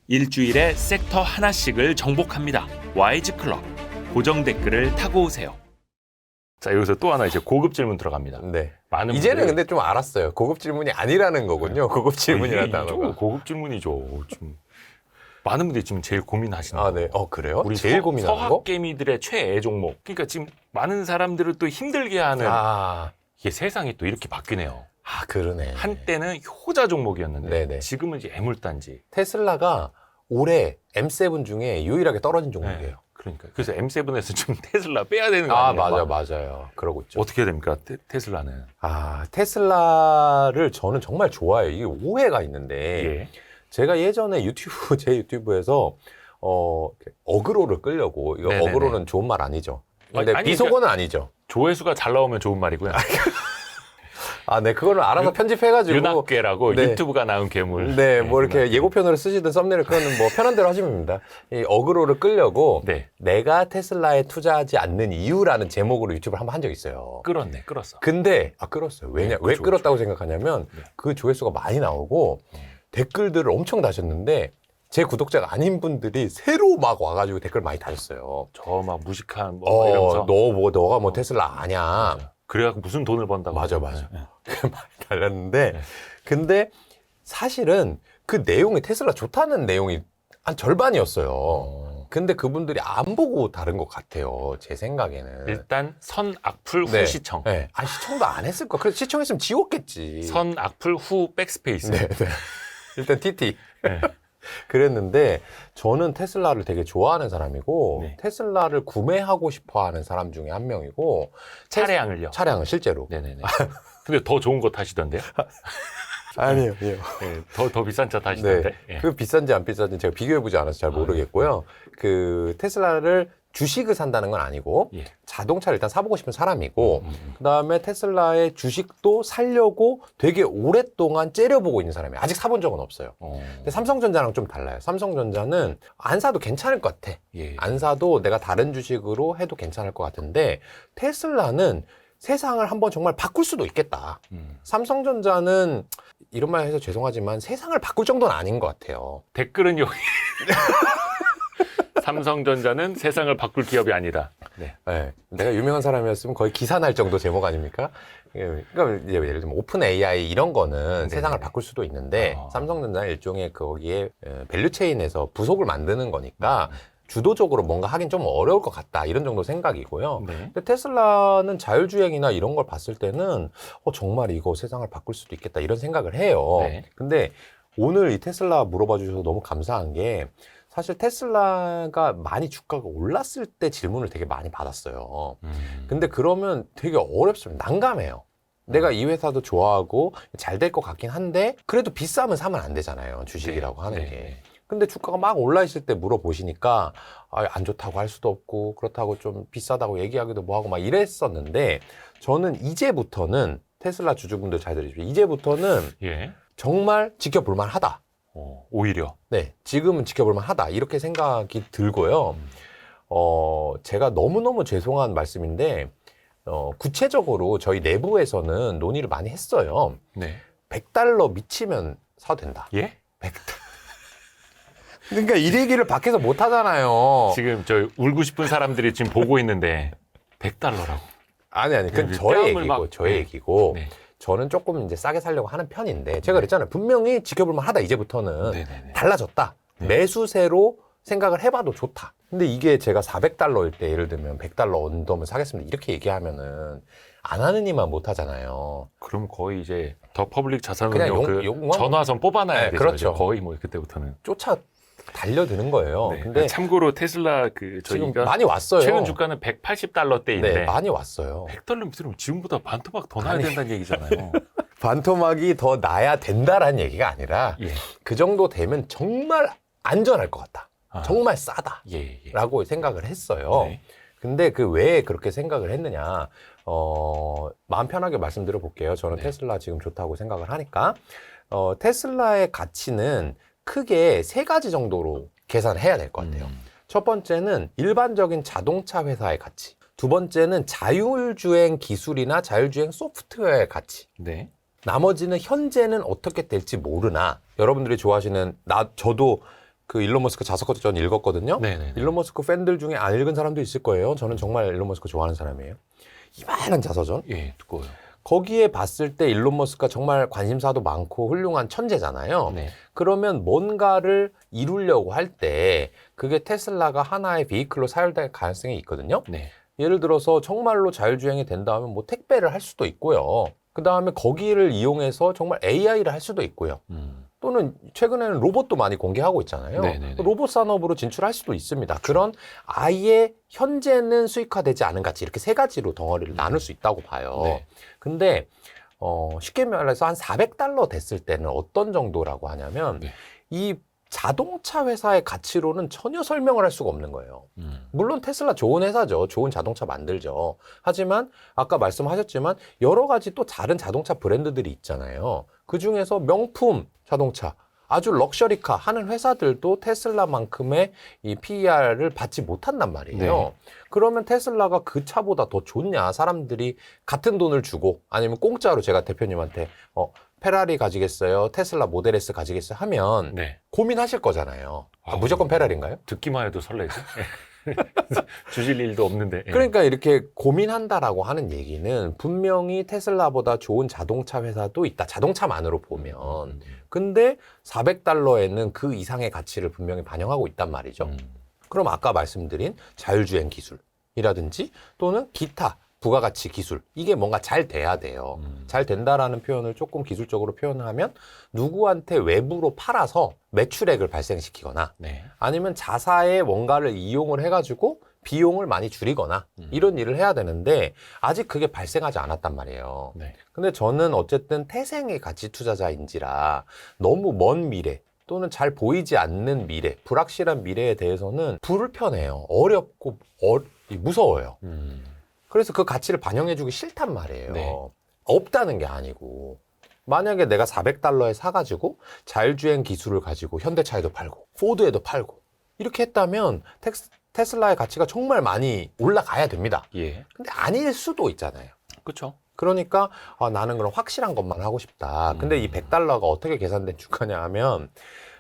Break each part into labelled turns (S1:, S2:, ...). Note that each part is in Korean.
S1: 일주일에 섹터 하나씩을 정복합니다. YG클럽. 고정 댓글을 타고 오세요. 자, 여기서 또 하나 이제 고급 질문 들어갑니다.
S2: 네.
S1: 많은
S2: 이제는
S1: 분들이-
S2: 근데 좀 알았어요. 고급 질문이 아니라는 거군요. 고급 질문이라는 단어가.
S1: 고급 질문이죠. 지금 많은 분들이 지금 제일 고민하시는 거.
S2: 네. 그래요?
S1: 우리
S2: 제일 고민하는 거?
S1: 서학개미들의 최애 종목. 그러니까 지금 많은 사람들을 또 힘들게 하는 이게 세상이 또 이렇게 바뀌네요.
S2: 그러네.
S1: 한때는 효자 종목이었는데
S2: 네네.
S1: 지금은 이제 애물단지.
S2: 테슬라가 올해 M7 중에 유일하게 떨어진 종목이에요.
S1: 그러니까 그래서 M7에서 좀 테슬라 빼야 되는 거 아니에요?
S2: 맞아요. 그러고 있죠.
S1: 어떻게 해야 됩니까? 테슬라는.
S2: 테슬라를 저는 정말 좋아해요. 이게 오해가 있는데
S1: 예.
S2: 제가 예전에 제 유튜브에서 어그로를 끌려고 이거
S1: 네네네.
S2: 어그로는 좋은 말 아니죠. 근데
S1: 아니,
S2: 비속어는 아니죠.
S1: 조회수가 잘 나오면 좋은 말이고요.
S2: 네, 그거는 알아서 편집해가지고.
S1: 윤학괴라고
S2: 네.
S1: 유튜브가 나온 괴물.
S2: 네, 뭐 이렇게
S1: 윤학괴.
S2: 예고편으로 쓰시든 썸네일 그거는 뭐 편한 대로 하시면 됩니다. 이 어그로를 끌려고
S1: 네.
S2: 내가 테슬라에 투자하지 않는 이유라는 제목으로 유튜브를 한번 한 적이 있어요.
S1: 끌었어.
S2: 근데 끌었어요. 왜
S1: 그죠,
S2: 끌었다고 생각하냐면
S1: 네.
S2: 그 조회수가 많이 나오고 댓글들을 엄청 다셨는데 제 구독자가 아닌 분들이 새로 막 와가지고 댓글 많이 다셨어요.
S1: 저 막 무식한 뭐 이러면서.
S2: 너가 뭐 테슬라 아냐.
S1: 맞아. 그래갖고 무슨 돈을 번다고.
S2: 맞아.
S1: 네.
S2: 많이 달렸는데
S1: 네.
S2: 근데 사실은 그 내용이 테슬라 좋다는 내용이 한 절반이었어요. 근데 그분들이 안 보고 다른 것 같아요. 제 생각에는.
S1: 일단 선 악플 후
S2: 네.
S1: 시청.
S2: 네. 시청도 안 했을 거야. 그래서 시청했으면 지웠겠지.
S1: 선 악플 후 백스페이스.
S2: 네. 일단 TT.
S1: 네.
S2: 그랬는데 저는 테슬라를 되게 좋아하는 사람이고
S1: 네.
S2: 테슬라를 구매하고 싶어하는 사람 중에 한 명이고
S1: 차량을요.
S2: 차량을 실제로.
S1: 네네네. 근데 더 좋은 거 타시던데요?
S2: 아니에요.
S1: 네, 더 비싼 차 타시던데. 예.
S2: 그 비싼지 안 비싼지 제가 비교해보지 않아서 잘 모르겠고요. 그 테슬라를 주식을 산다는 건 아니고
S1: 예.
S2: 자동차를 일단 사보고 싶은 사람이고 그다음에 테슬라의 주식도 사려고 되게 오랫동안 째려보고 있는 사람이에요. 아직 사본 적은 없어요. 근데 삼성전자랑 좀 달라요. 삼성전자는 안 사도 괜찮을 것 같아.
S1: 예.
S2: 안 사도 내가 다른 주식으로 해도 괜찮을 것 같은데 테슬라는 세상을 한번 정말 바꿀 수도 있겠다. 삼성전자는 이런 말 해서 죄송하지만 세상을 바꿀 정도는 아닌 것 같아요.
S1: 댓글은 여기. 삼성전자는 세상을 바꿀 기업이 아니다. 네.
S2: 네, 내가 유명한 사람이었으면 거의 기사 날 정도 제목 아닙니까? 그러니까 이제 예를 들면 오픈 AI 이런 거는 세상을 바꿀 수도 있는데 삼성전자는 일종의 거기에 밸류체인에서 부속을 만드는 거니까 주도적으로 뭔가 하긴 좀 어려울 것 같다 이런 정도 생각이고요.
S1: 네.
S2: 근데 테슬라는 자율주행이나 이런 걸 봤을 때는 정말 이거 세상을 바꿀 수도 있겠다 이런 생각을 해요.
S1: 네.
S2: 근데 오늘 이 테슬라 물어봐 주셔서 너무 감사한 게 사실 테슬라가 많이 주가가 올랐을 때 질문을 되게 많이 받았어요. 근데 그러면 되게 어렵습니다. 난감해요. 내가 이 회사도 좋아하고 잘 될 것 같긴 한데 그래도 비싸면 사면 안 되잖아요. 주식이라고 하는 게. 근데 주가가 막 올라 있을 때 물어보시니까 안 좋다고 할 수도 없고 그렇다고 좀 비싸다고 얘기하기도 뭐하고 막 이랬었는데 저는 이제부터는 테슬라 주주분들 잘 들으십시오. 이제부터는
S1: 예.
S2: 정말 지켜볼만 하다.
S1: 오히려.
S2: 네, 지금은 지켜볼만 하다. 이렇게 생각이 들고요. 제가 너무너무 죄송한 말씀인데, 구체적으로 저희 내부에서는 논의를 많이 했어요.
S1: 네.
S2: $100 미치면 사도 된다.
S1: 예?
S2: 100. 그러니까 이 얘기를 밖에서 못 하잖아요.
S1: 지금 저 울고 싶은 사람들이 지금 보고 있는데 $100라고.
S2: 아니, 그건
S1: 네,
S2: 저의
S1: 뺨을
S2: 얘기고,
S1: 막-
S2: 저의
S1: 네.
S2: 얘기고.
S1: 네.
S2: 저는 조금 이제 싸게 살려고 하는 편인데, 제가 그랬잖아요. 분명히 지켜볼만 하다, 이제부터는.
S1: 네네네.
S2: 달라졌다.
S1: 네.
S2: 매수세로 생각을 해봐도 좋다. 근데 이게 제가 $400일 때 예를 들면 $100 언더면 사겠습니다. 이렇게 얘기하면은 안 하는 이만 못 하잖아요.
S1: 그럼 거의 이제 더 퍼블릭
S2: 그냥
S1: 자산운용 그 전화선 뽑아놔야
S2: 네,
S1: 되죠.
S2: 그렇죠.
S1: 이제 거의 뭐 그때부터는.
S2: 쫓아 달려드는 거예요.
S1: 네.
S2: 근데
S1: 참고로 테슬라 그
S2: 지금
S1: 저희가
S2: 많이 왔어요.
S1: 최근 주가는 $180대인데
S2: 네, 많이 왔어요.
S1: $100 밑으로 지금보다 반토막 더 나야
S2: 아니.
S1: 된다는 얘기잖아요.
S2: 반토막이 더 나야 된다라는 얘기가 아니라
S1: 예.
S2: 그 정도 되면 정말 안전할 것 같다. 정말 싸다.
S1: 예.
S2: 라고 생각을 했어요.
S1: 네.
S2: 근데 그 왜 그렇게 생각을 했느냐, 마음 편하게 말씀드려 볼게요. 저는
S1: 네.
S2: 테슬라 지금 좋다고 생각을 하니까, 테슬라의 가치는 크게 세 가지 정도로 계산을 해야 될 것 같아요. 첫 번째는 일반적인 자동차 회사의 가치. 두 번째는 자율주행 기술이나 자율주행 소프트웨어의 가치.
S1: 네.
S2: 나머지는 현재는 어떻게 될지 모르나, 여러분들이 좋아하시는, 저도 그 일론 머스크 자서전 전 읽었거든요.
S1: 네네.
S2: 일론 머스크 팬들 중에 안 읽은 사람도 있을 거예요. 저는 정말 일론 머스크 좋아하는 사람이에요. 이만한 자서전.
S1: 예, 두꺼워요.
S2: 거기에 봤을 때 일론 머스크가 정말 관심사도 많고 훌륭한 천재잖아요.
S1: 네.
S2: 그러면 뭔가를 이루려고 할 때 그게 테슬라가 하나의 비이클로 사용될 가능성이 있거든요.
S1: 네.
S2: 예를 들어서 정말로 자율주행이 된다면 뭐 택배를 할 수도 있고요. 그 다음에 거기를 이용해서 정말 AI를 할 수도 있고요. 또는 최근에는 로봇도 많이 공개하고 있잖아요.
S1: 네네네.
S2: 로봇 산업으로 진출할 수도 있습니다. 그런 아예 현재는 수익화되지 않은 가치 이렇게 세 가지로 덩어리를 나눌 수 있다고 봐요.
S1: 네.
S2: 근데 쉽게 말해서 한 $400 됐을 때는 어떤 정도라고 하냐면
S1: 네.
S2: 이 자동차 회사의 가치로는 전혀 설명을 할 수가 없는 거예요. 물론 테슬라 좋은 회사죠. 좋은 자동차 만들죠. 하지만 아까 말씀하셨지만 여러 가지 또 다른 자동차 브랜드들이 있잖아요. 그중에서 명품 자동차, 아주 럭셔리카 하는 회사들도 테슬라만큼의 이 PER을 받지 못한단 말이에요.
S1: 네.
S2: 그러면 테슬라가 그 차보다 더 좋냐? 사람들이 같은 돈을 주고 아니면 공짜로 제가 대표님한테 페라리 가지겠어요? 테슬라 모델 S 가지겠어요? 하면
S1: 네.
S2: 고민하실 거잖아요.
S1: 아우.
S2: 무조건 페라리인가요?
S1: 듣기만 해도 설레지. 주실 일도 없는데. 예.
S2: 그러니까 이렇게 고민한다라고 하는 얘기는 분명히 테슬라보다 좋은 자동차 회사도 있다. 자동차만으로 보면. 근데 $400에는 그 이상의 가치를 분명히 반영하고 있단 말이죠. 그럼 아까 말씀드린 자율주행 기술이라든지 또는 기타 부가가치 기술, 이게 뭔가 잘 돼야 돼요. 잘 된다라는 표현을 조금 기술적으로 표현하면 누구한테 외부로 팔아서 매출액을 발생시키거나
S1: 네.
S2: 아니면 자사의 뭔가를 이용을 해가지고 비용을 많이 줄이거나 이런 일을 해야 되는데 아직 그게 발생하지 않았단 말이에요.
S1: 네.
S2: 근데 저는 어쨌든 태생의 가치 투자자인지라 너무 먼 미래 또는 잘 보이지 않는 미래, 불확실한 미래에 대해서는 불편해요. 어렵고 무서워요. 그래서 그 가치를 반영해주기 싫단 말이에요.
S1: 네.
S2: 없다는 게 아니고. 만약에 내가 $400에 사가지고 자율주행 기술을 가지고 현대차에도 팔고 포드에도 팔고 이렇게 했다면 테슬라의 가치가 정말 많이 올라가야 됩니다.
S1: 예.
S2: 근데 아닐 수도 있잖아요.
S1: 그렇죠.
S2: 그러니까 나는 그럼 확실한 것만 하고 싶다. 근데 이 $100가 어떻게 계산된 주가냐 하면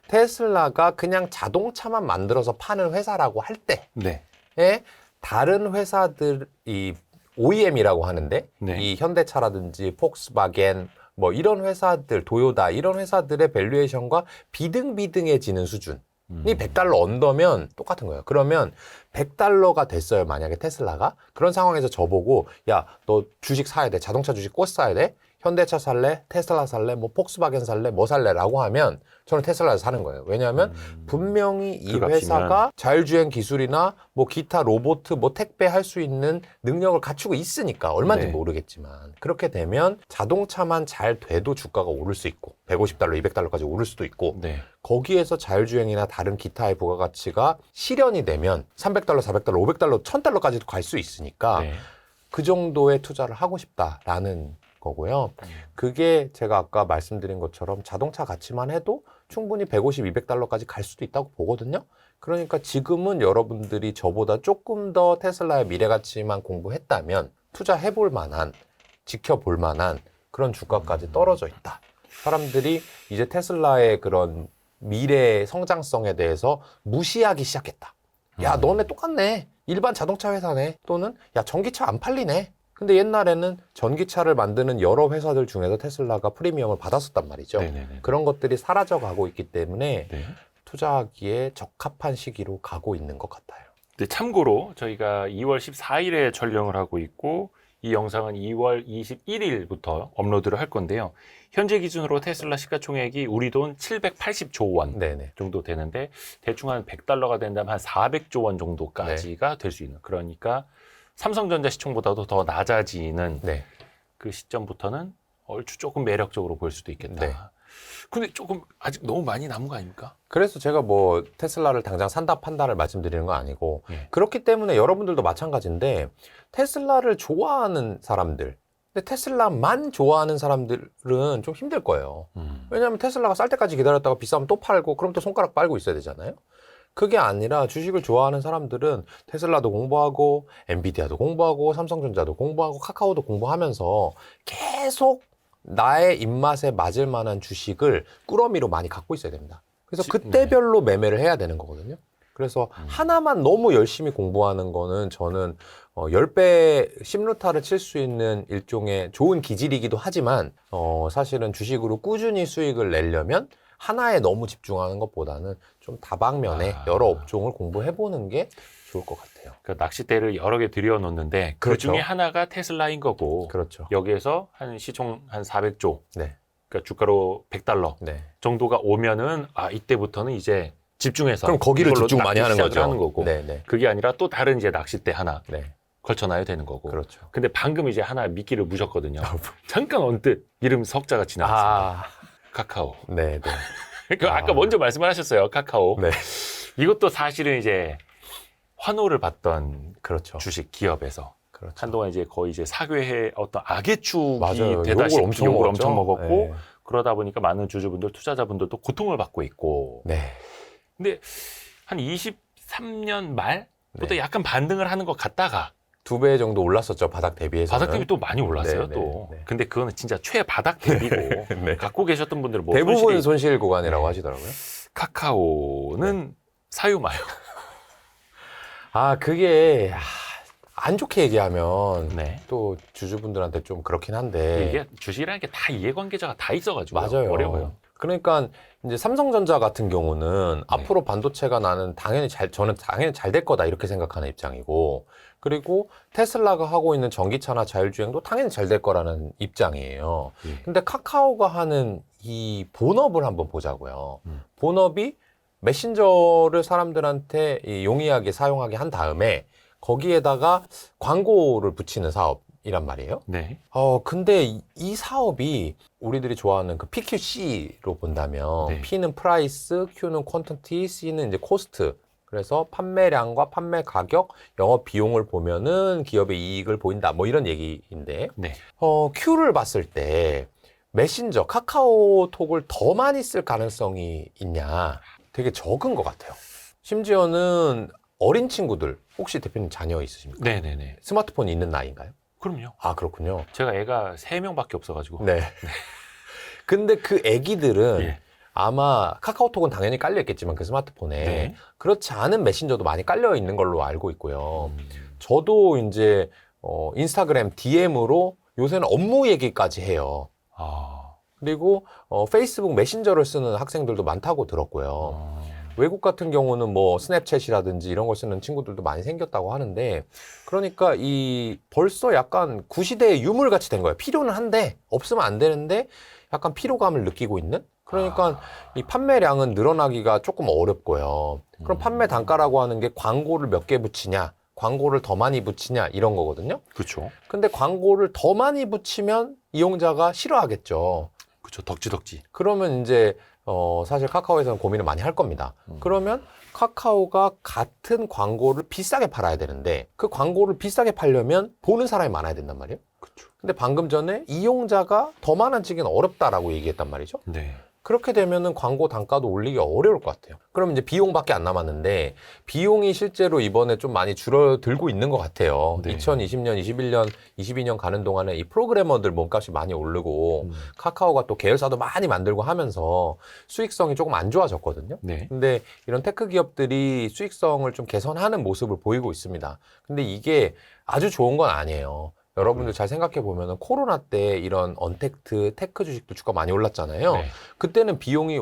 S2: 테슬라가 그냥 자동차만 만들어서 파는 회사라고 할
S1: 네.
S2: 때에 다른 회사들이 OEM이라고 하는데
S1: 네.
S2: 이 현대차라든지 폭스바겐 뭐 이런 회사들, 도요다 이런 회사들의 밸류에이션과 비등비등해지는 수준이 $100 언더면 똑같은 거예요. 그러면 $100가 됐어요. 만약에 테슬라가. 그런 상황에서 저보고 야, 너 주식 사야 돼. 자동차 주식 꼭 사야 돼. 현대차 살래? 테슬라 살래? 뭐 폭스바겐 살래? 뭐 살래? 라고 하면 저는 테슬라를 사는 거예요. 왜냐하면 분명히 이
S1: 그 값이면.
S2: 회사가 자율주행 기술이나 뭐 기타 로봇, 뭐 택배 할 수 있는 능력을 갖추고 있으니까 얼마인지
S1: 네.
S2: 모르겠지만 그렇게 되면 자동차만 잘 돼도 주가가 오를 수 있고 $150, $200까지 오를 수도 있고
S1: 네.
S2: 거기에서 자율주행이나 다른 기타의 부가가치가 실현이 되면 $300, $400, $500, $1000까지도 갈 수 있으니까
S1: 네.
S2: 그 정도의 투자를 하고 싶다라는 거고요. 그게 제가 아까 말씀드린 것처럼 자동차 가치만 해도 충분히 $150, $200까지 갈 수도 있다고 보거든요. 그러니까 지금은 여러분들이 저보다 조금 더 테슬라의 미래 가치만 공부했다면 투자해볼 만한, 지켜볼 만한 그런 주가까지 떨어져 있다. 사람들이 이제 테슬라의 그런 미래 성장성에 대해서 무시하기 시작했다. 야, 너네 똑같네. 일반 자동차 회사네. 또는 야, 전기차 안 팔리네. 근데 옛날에는 전기차를 만드는 여러 회사들 중에서 테슬라가 프리미엄을 받았었단 말이죠.
S1: 네네네.
S2: 그런 것들이 사라져가고 있기 때문에
S1: 네. 투자하기에
S2: 적합한 시기로 가고 있는 것 같아요.
S1: 근데 참고로 저희가 2월 14일에 촬영을 하고 있고 이 영상은 2월 21일부터 업로드를 할 건데요. 현재 기준으로 테슬라 시가총액이 우리 돈 780조 원
S2: 네네.
S1: 정도 되는데 대충 한 $100가 된다면 한 400조 원 정도까지가 될 수 있는, 그러니까 삼성전자 시총보다도 더 낮아지는
S2: 네.
S1: 그 시점부터는 얼추 조금 매력적으로 보일 수도 있겠다.
S2: 네.
S1: 근데 조금 아직 너무 많이 남은 거 아닙니까?
S2: 그래서 제가 뭐 테슬라를 당장 산다 판다를 말씀드리는 건 아니고
S1: 예.
S2: 그렇기 때문에 여러분들도 마찬가지인데 테슬라를 좋아하는 사람들, 근데 테슬라만 좋아하는 사람들은 좀 힘들 거예요. 왜냐하면 테슬라가 쌀 때까지 기다렸다가 비싸면 또 팔고 그럼 또 손가락 빨고 있어야 되잖아요. 그게 아니라 주식을 좋아하는 사람들은 테슬라도 공부하고 엔비디아도 공부하고 삼성전자도 공부하고 카카오도 공부하면서 계속 나의 입맛에 맞을 만한 주식을 꾸러미로 많이 갖고 있어야 됩니다. 그래서 그때별로 매매를 해야 되는 거거든요. 그래서 하나만 너무 열심히 공부하는 거는 저는 10배 심루타를 칠 수 있는 일종의 좋은 기질이기도 하지만 사실은 주식으로 꾸준히 수익을 내려면 하나에 너무 집중하는 것보다는 좀 다방면에 여러 업종을 공부해보는 게 좋을 것 같아요.
S1: 그 낚싯대를 여러 개 들여놓는데 그
S2: 그렇죠.
S1: 중에 하나가 테슬라인 거고
S2: 그렇죠.
S1: 여기에서 한 시총 한 400조
S2: 네.
S1: 그러니까 주가로 $100
S2: 네.
S1: 정도가 오면은 이때부터는 이제 집중해서
S2: 그럼 거기를
S1: 이걸로
S2: 집중 많이
S1: 낚시
S2: 하는
S1: 시작을
S2: 거죠.
S1: 하는 거고
S2: 네, 네.
S1: 그게 아니라 또 다른 이제 낚싯대 하나
S2: 네.
S1: 걸쳐놔야 되는 거고.
S2: 그렇죠.
S1: 근데 방금 이제 하나 미끼를 무셨거든요. 잠깐 언뜻 이름 석자가 지나갔습니다. 카카오.
S2: 네, 네.
S1: 그 아까 먼저 말씀을 하셨어요. 카카오.
S2: 네.
S1: 이것도 사실은 이제 환호를 받던
S2: 그렇죠.
S1: 주식 기업에서
S2: 그렇죠.
S1: 한동안 이제 거의 이제 사교의 어떤 악의 축이
S2: 맞아요.
S1: 되다시피 욕을
S2: 먹었죠?
S1: 엄청 먹었고
S2: 네.
S1: 그러다 보니까 많은 주주분들, 투자자분들도 고통을 받고 있고.
S2: 네.
S1: 근데 한 23년 말부터
S2: 네.
S1: 약간 반등을 하는 것 같다가
S2: 2배 정도 올랐었죠. 바닥 대비해서.
S1: 바닥 대비 또 많이 올랐어요.
S2: 네,
S1: 또.
S2: 네, 네.
S1: 근데 그거는 진짜 최바닥 대비고
S2: 네.
S1: 갖고 계셨던 분들은 뭐
S2: 대부분
S1: 손실이
S2: 손실 구간이라고
S1: 네.
S2: 하시더라고요.
S1: 카카오는 사유마요.
S2: 그게 안 좋게 얘기하면
S1: 네.
S2: 또 주주분들한테 좀 그렇긴 한데
S1: 이게 주식이라는 게 다 이해관계자가 다 있어가지고
S2: 맞아요.
S1: 어려워요.
S2: 그러니까 이제 삼성전자 같은 경우는 앞으로 반도체가 저는 당연히 잘 될 거다 이렇게 생각하는 입장이고, 그리고 테슬라가 하고 있는 전기차나 자율주행도 당연히 잘 될 거라는 입장이에요.
S1: 예.
S2: 근데 카카오가 하는 이 본업을 한번 보자고요. 본업이 메신저를 사람들한테 용이하게 사용하게 한 다음에 거기에다가 광고를 붙이는 사업이란 말이에요.
S1: 네.
S2: 근데 이 사업이 우리들이 좋아하는 그 PQC로 본다면
S1: 네.
S2: P는 프라이스, Q는 퀀티티, C는 이제 코스트. 그래서 판매량과 판매 가격, 영업 비용을 보면은 기업의 이익을 보인다. 뭐 이런 얘기인데,
S1: 네.
S2: Q를 봤을 때 메신저, 카카오톡을 더 많이 쓸 가능성이 있냐? 되게 적은 것 같아요. 심지어는 어린 친구들, 혹시 대표님 자녀 있으십니까?
S1: 네네네.
S2: 스마트폰이 있는 나이인가요?
S1: 그럼요.
S2: 그렇군요.
S1: 제가 애가 3명밖에 없어가지고.
S2: 네. 근데 그 애기들은
S1: 예.
S2: 아마 카카오톡은 당연히 깔려 있겠지만 그 스마트폰에
S1: 네.
S2: 그렇지 않은 메신저도 많이 깔려 있는 걸로 알고 있고요. 저도 이제 인스타그램 DM으로 요새는 업무 얘기까지 해요. 그리고 페이스북 메신저를 쓰는 학생들도 많다고 들었고요. 외국 같은 경우는 뭐 스냅챗이라든지 이런 걸 쓰는 친구들도 많이 생겼다고 하는데, 그러니까 벌써 약간 구시대의 유물같이 된 거예요. 필요는 한데 없으면 안 되는데 약간 피로감을 느끼고 있는? 그러니까 이 판매량은 늘어나기가 조금 어렵고요. 그럼 판매 단가라고 하는 게 광고를 몇 개 붙이냐, 광고를 더 많이 붙이냐 이런 거거든요.
S1: 그렇죠.
S2: 근데 광고를 더 많이 붙이면 이용자가 싫어하겠죠.
S1: 그렇죠. 덕지덕지.
S2: 그러면 이제 사실 카카오에서는 고민을 많이 할 겁니다. 그러면 카카오가 같은 광고를 비싸게 팔아야 되는데 그 광고를 비싸게 팔려면 보는 사람이 많아야 된단 말이에요.
S1: 그렇죠.
S2: 근데 방금 전에 이용자가 더 많아지기는 어렵다라고 얘기했단 말이죠.
S1: 네.
S2: 그렇게 되면은 광고 단가도 올리기 어려울 것 같아요. 그럼 이제 비용밖에 안 남았는데 비용이 실제로 이번에 좀 많이 줄어들고 있는 것 같아요.
S1: 네.
S2: 2020년, 21년, 22년 가는 동안에 이 프로그래머들 몸값이 많이 오르고 카카오가 또 계열사도 많이 만들고 하면서 수익성이 조금 안 좋아졌거든요.
S1: 네.
S2: 근데 이런 테크 기업들이 수익성을 좀 개선하는 모습을 보이고 있습니다. 근데 이게 아주 좋은 건 아니에요. 여러분들 잘 생각해 보면 코로나 때 이런 언택트 테크 주식도 주가 많이 올랐잖아요.
S1: 네.
S2: 그때는 비용이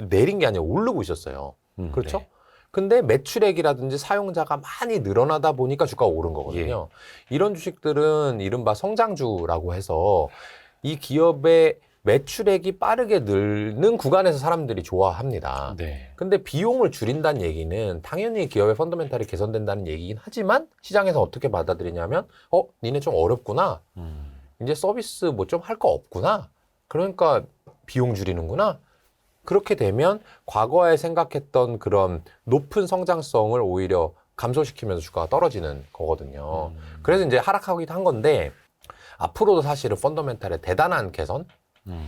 S2: 내린 게 아니라 오르고 있었어요. 그렇죠?
S1: 네.
S2: 근데 매출액이라든지 사용자가 많이 늘어나다 보니까 주가가 오른 거거든요. 이런 주식들은 이른바 성장주라고 해서 이 기업의 매출액이 빠르게 늘는 구간에서 사람들이 좋아합니다.
S1: 네.
S2: 근데 비용을 줄인다는 얘기는 당연히 기업의 펀더멘탈이 개선된다는 얘기긴 하지만 시장에서 어떻게 받아들이냐면 니네 좀 어렵구나. 이제 서비스 뭐 좀 할 거 없구나. 그러니까 비용 줄이는구나. 그렇게 되면 과거에 생각했던 그런 높은 성장성을 오히려 감소시키면서 주가가 떨어지는 거거든요. 그래서 이제 하락하기도 한 건데 앞으로도 사실은 펀더멘탈의 대단한 개선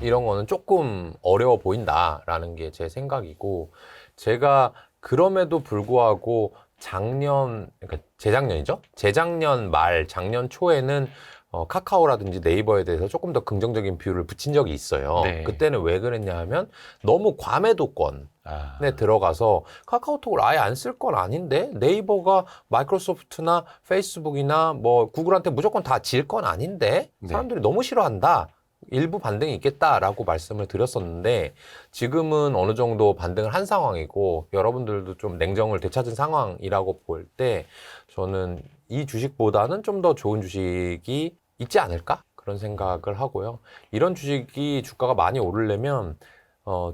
S2: 이런 거는 조금 어려워 보인다라는 게 제 생각이고, 제가 그럼에도 불구하고 그러니까 재작년이죠? 재작년 말, 작년 초에는 카카오라든지 네이버에 대해서 조금 더 긍정적인 비율을 붙인 적이 있어요.
S1: 네.
S2: 그때는 왜 그랬냐 하면 너무 과매도권
S1: 아,
S2: 들어가서 카카오톡을 아예 안 쓸 건 아닌데 네이버가 마이크로소프트나 페이스북이나 뭐 구글한테 무조건 다 질 건 아닌데
S1: 네.
S2: 사람들이 너무 싫어한다. 일부 반등이 있겠다라고 말씀을 드렸었는데 지금은 어느 정도 반등을 한 상황이고 여러분들도 좀 냉정을 되찾은 상황이라고 볼 때 저는 이 주식보다는 좀 더 좋은 주식이 있지 않을까? 그런 생각을 하고요. 이런 주식이 주가가 많이 오르려면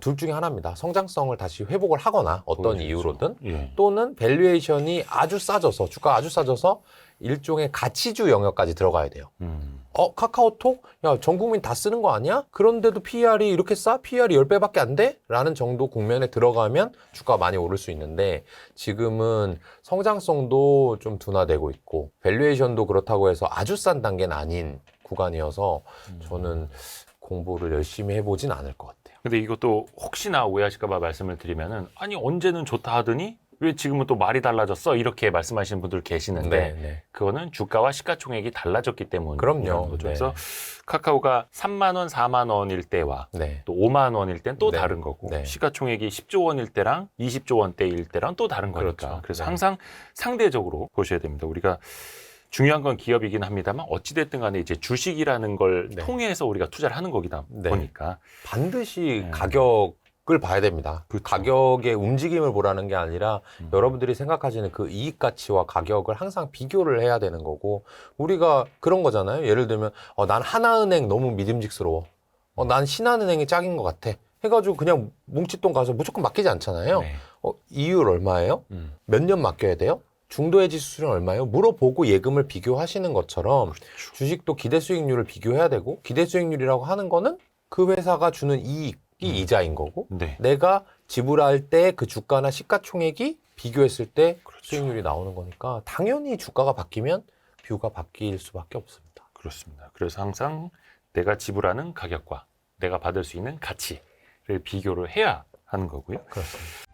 S2: 둘 중에 하나입니다. 성장성을 다시 회복을 하거나 어떤
S1: 보여주죠.
S2: 이유로든
S1: 예.
S2: 또는 밸류에이션이 아주 싸져서 주가가 아주 싸져서 일종의 가치주 영역까지 들어가야 돼요. 카카오톡? 야, 전 국민 다 쓰는 거 아니야? 그런데도 PER이 이렇게 싸? PER이 10배밖에 안 돼? 라는 정도 국면에 들어가면 주가가 많이 오를 수 있는데 지금은 성장성도 좀 둔화되고 있고 밸류에이션도 그렇다고 해서 아주 싼 단계는 아닌 구간이어서 저는 공부를 열심히 해보진 않을 것 같아요.
S1: 근데 이것도 혹시나 오해하실까봐 말씀을 드리면은 아니 언제는 좋다 하더니 왜 지금은 또 말이 달라졌어? 이렇게 말씀하시는 분들 계시는데
S2: 네.
S1: 그거는 주가와 시가총액이 달라졌기 때문인
S2: 그럼요.
S1: 거죠.
S2: 네.
S1: 그래서 카카오가 3만 원, 4만 원일 때와
S2: 네.
S1: 또 5만 원일 땐 또
S2: 네.
S1: 다른 거고
S2: 네.
S1: 시가총액이 10조 원일 때랑 20조 원대일 때랑 또 다른 거니까
S2: 그렇죠.
S1: 그래서
S2: 네.
S1: 항상 상대적으로 보셔야 됩니다. 우리가 중요한 건 기업이긴 합니다만 어찌됐든 간에 이제 주식이라는 걸
S2: 네.
S1: 통해서 우리가 투자를 하는 거기다
S2: 네.
S1: 보니까
S2: 반드시
S1: 네.
S2: 가격을 봐야 됩니다.
S1: 그렇죠.
S2: 가격의 움직임을 보라는 게 아니라 여러분들이 생각하시는 그 이익 가치와 가격을 항상 비교를 해야 되는 거고 우리가 그런 거잖아요. 예를 들면 난 하나은행 너무 믿음직스러워. 난 신한은행이 짝인 것 같아. 해가지고 그냥 뭉칫돈 가서 무조건 맡기지 않잖아요.
S1: 네.
S2: 이율 얼마예요? 몇 년 맡겨야 돼요? 중도해지 수수료는 얼마예요? 물어보고 예금을 비교하시는 것처럼 주식도 기대 수익률을 비교해야 되고 기대 수익률이라고 하는 거는 그 회사가 주는 이익이 이자인 거고
S1: 네.
S2: 내가 지불할 때 그 주가나 시가총액이 비교했을 때
S1: 그렇죠.
S2: 수익률이 나오는 거니까 당연히 주가가 바뀌면 뷰가 바뀔 수밖에 없습니다.
S1: 그렇습니다. 그래서 항상 내가 지불하는 가격과 내가 받을 수 있는 가치를 비교를 해야 하는 거고요.
S2: 그렇습니다.